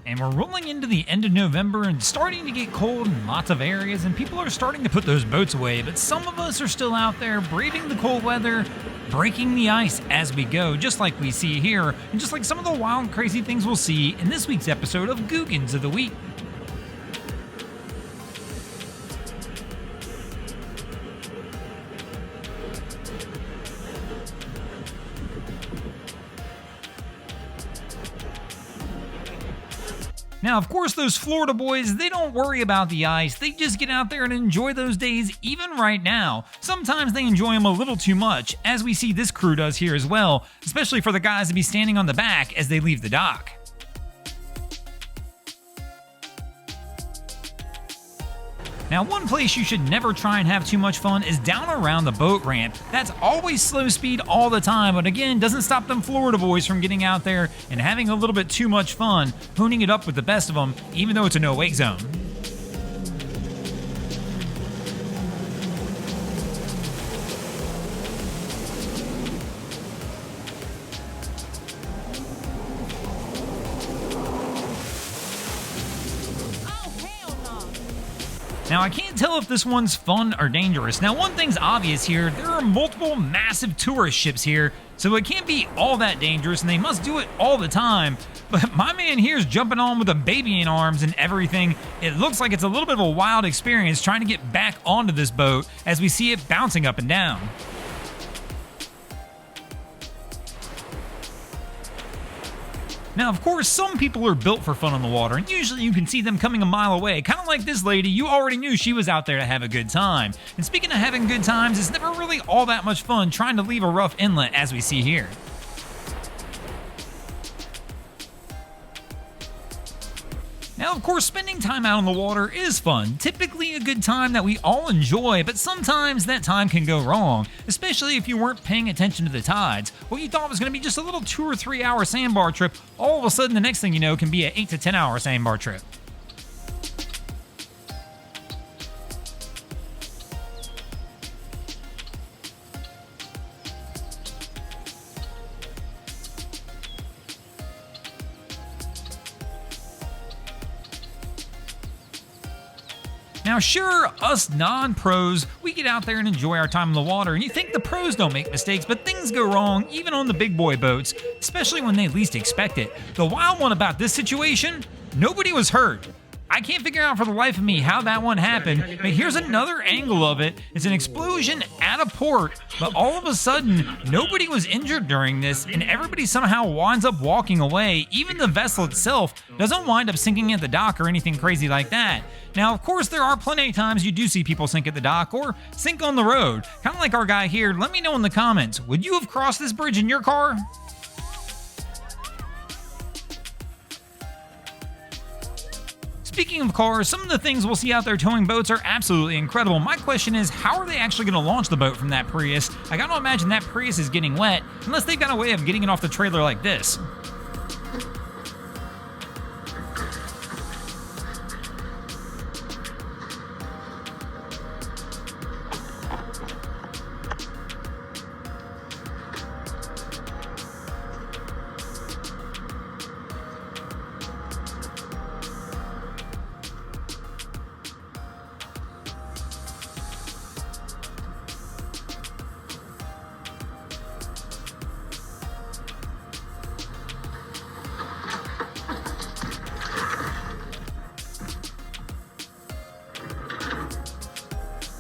And we're rolling into the end of November and starting to get cold in lots of areas, and people are starting to put those boats away, but some of us are still out there braving the cold weather, breaking the ice as we go, just like we see here, and just like some of the wild and crazy things we'll see in this week's episode of Googans of the Week. Now, of course, those Florida boys, they don't worry about the ice. They just get out there and enjoy those days even right now. Sometimes they enjoy them a little too much, as we see this crew does here as well, especially for the guys to be standing on the back as they leave the dock. Now, one place you should never try and have too much fun is down around the boat ramp. That's always slow speed all the time, but again, doesn't stop them Florida boys from getting out there and having a little bit too much fun, hooning it up with the best of them, even though it's a no-wake zone. Now, I can't tell if this one's fun or dangerous. Now, one thing's obvious here, there are multiple massive tourist ships here, so it can't be all that dangerous, and they must do it all the time. But my man here's jumping on with a baby in arms and everything. It looks like it's a little bit of a wild experience trying to get back onto this boat as we see it bouncing up and down. Now, of course, some people are built for fun on the water, and usually you can see them coming a mile away. Kind of like this lady, you already knew she was out there to have a good time. And speaking of having good times, it's never really all that much fun trying to leave a rough inlet, as we see here. Now, of course, spending time out on the water is fun, typically a good time that we all enjoy, but sometimes that time can go wrong, especially if you weren't paying attention to the tides. What you thought was going to be just a little 2 or 3 hour sandbar trip, all of a sudden the next thing you know can be an 8 to 10 hour sandbar trip. Now sure, us non-pros, we get out there and enjoy our time in the water, and you think the pros don't make mistakes, but things go wrong even on the big boy boats, especially when they least expect it. The wild one about this situation, nobody was hurt. I can't figure out for the life of me how that one happened, but here's another angle of it. It's an explosion at a port, but all of a sudden, nobody was injured during this, and everybody somehow winds up walking away. Even the vessel itself doesn't wind up sinking at the dock or anything crazy like that. Now, of course, there are plenty of times you do see people sink at the dock or sink on the road. Kind of like our guy here. Let me know in the comments, would you have crossed this bridge in your car? Speaking of cars, some of the things we'll see out there towing boats are absolutely incredible. My question is, how are they actually going to launch the boat from that Prius? I gotta imagine that Prius is getting wet, unless they've got a way of getting it off the trailer like this.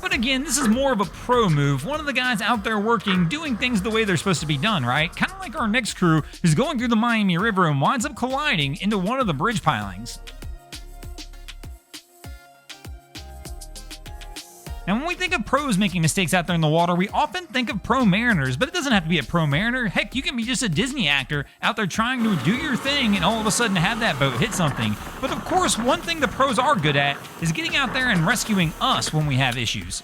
But again, this is more of a pro move. One of the guys out there working, doing things the way they're supposed to be done, right? Kind of like our next crew who's going through the Miami River and winds up colliding into one of the bridge pilings. And when we think of pros making mistakes out there in the water, we often think of pro mariners, but it doesn't have to be a pro mariner. Heck, you can be just a Disney actor out there trying to do your thing and all of a sudden have that boat hit something. But of course, one thing the pros are good at is getting out there and rescuing us when we have issues.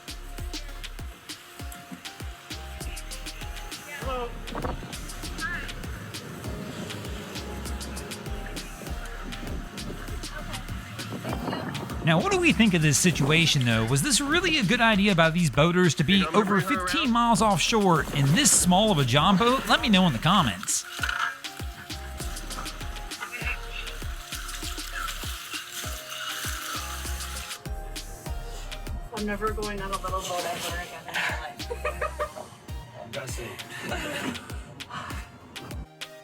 Now, what do we think of this situation, though? Was this really a good idea by these boaters to be over 15 miles offshore in this small of a Johnboat? Let me know in the comments. I'm never going on a little boat ever again in my life. Gotta see.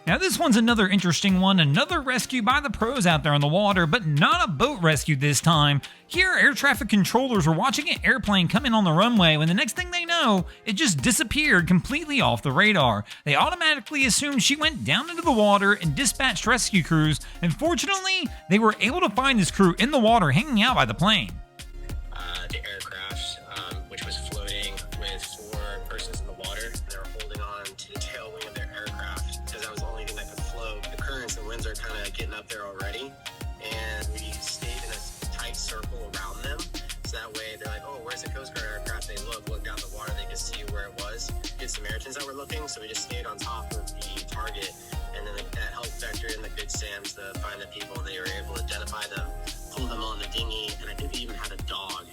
Now this one's another interesting one, another rescue by the pros out there on the water, but not a boat rescue this time. Here, air traffic controllers were watching an airplane come in on the runway when the next thing they know, it just disappeared completely off the radar. They automatically assumed she went down into the water and dispatched rescue crews, and fortunately, they were able to find this crew in the water hanging out by the plane. The aircraft, which was floating with 4 persons in the water, they were holding on to the tail wing of their aircraft because that was the only thing that could float. The currents and winds are kind of getting up there already, and we stayed in a tight circle around them. So that way, they're like, "Oh, where's the Coast Guard aircraft?" They look down the water, they could see where it was. Good Samaritans that were looking, so we just stayed on top of the target, and then that helped vector in the Good Sams to find the people, and they were able to identify them, pull them on the dinghy, and I think they even had a dog.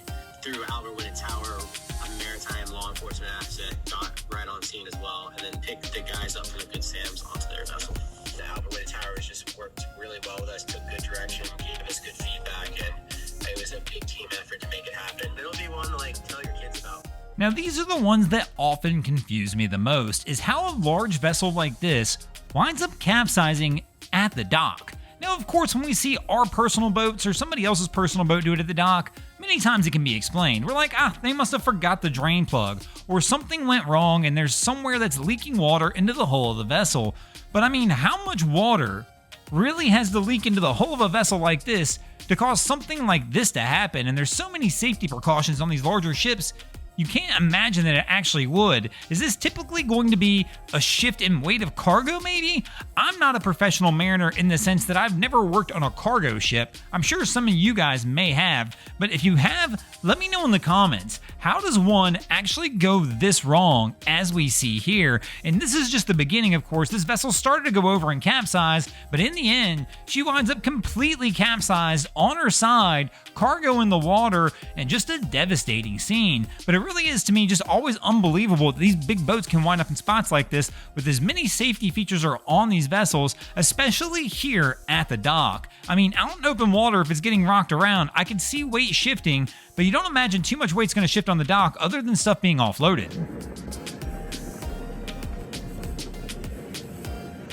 Through Albert Whitted Tower, a maritime law enforcement asset got right on scene as well, and then picked the guys up from the Good Sams onto their vessel. The Albert Whitted Tower just worked really well with us, took good direction, gave us good feedback, and it was a big team effort to make it happen. It'll be one to tell your kids about. Now these are the ones that often confuse me the most, is how a large vessel like this winds up capsizing at the dock. Now, of course, when we see our personal boats or somebody else's personal boat do it at the dock, many times it can be explained. We're like, they must have forgot the drain plug, or something went wrong and there's somewhere that's leaking water into the hull of the vessel. But I mean, how much water really has to leak into the hull of a vessel like this to cause something like this to happen? And there's so many safety precautions on these larger ships, you can't imagine that it actually would. Is this typically going to be a shift in weight of cargo maybe? I'm not a professional mariner in the sense that I've never worked on a cargo ship. I'm sure some of you guys may have, but if you have, let me know in the comments. How does one actually go this wrong as we see here? And this is just the beginning, of course. This vessel started to go over and capsize, but in the end, she winds up completely capsized on her side, cargo in the water, and just a devastating scene. But it really is, to me, just always unbelievable that these big boats can wind up in spots like this with as many safety features are on these vessels, especially here at the dock. I mean, out in open water, if it's getting rocked around, I can see weight shifting, but you don't imagine too much weight's going to shift on the dock other than stuff being offloaded.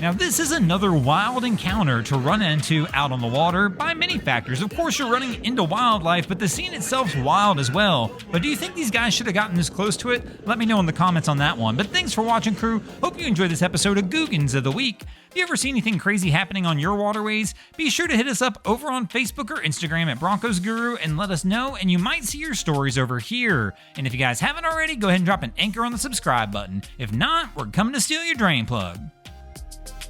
Now this is another wild encounter to run into out on the water by many factors. Of course you're running into wildlife, but the scene itself's wild as well. But do you think these guys should have gotten this close to it? Let me know in the comments on that one. But thanks for watching, crew. Hope you enjoyed this episode of Googans of the Week. If you ever see anything crazy happening on your waterways, be sure to hit us up over on Facebook or Instagram at Broncos Guru and let us know, and you might see your stories over here. And if you guys haven't already, go ahead and drop an anchor on the subscribe button. If not, we're coming to steal your drain plug.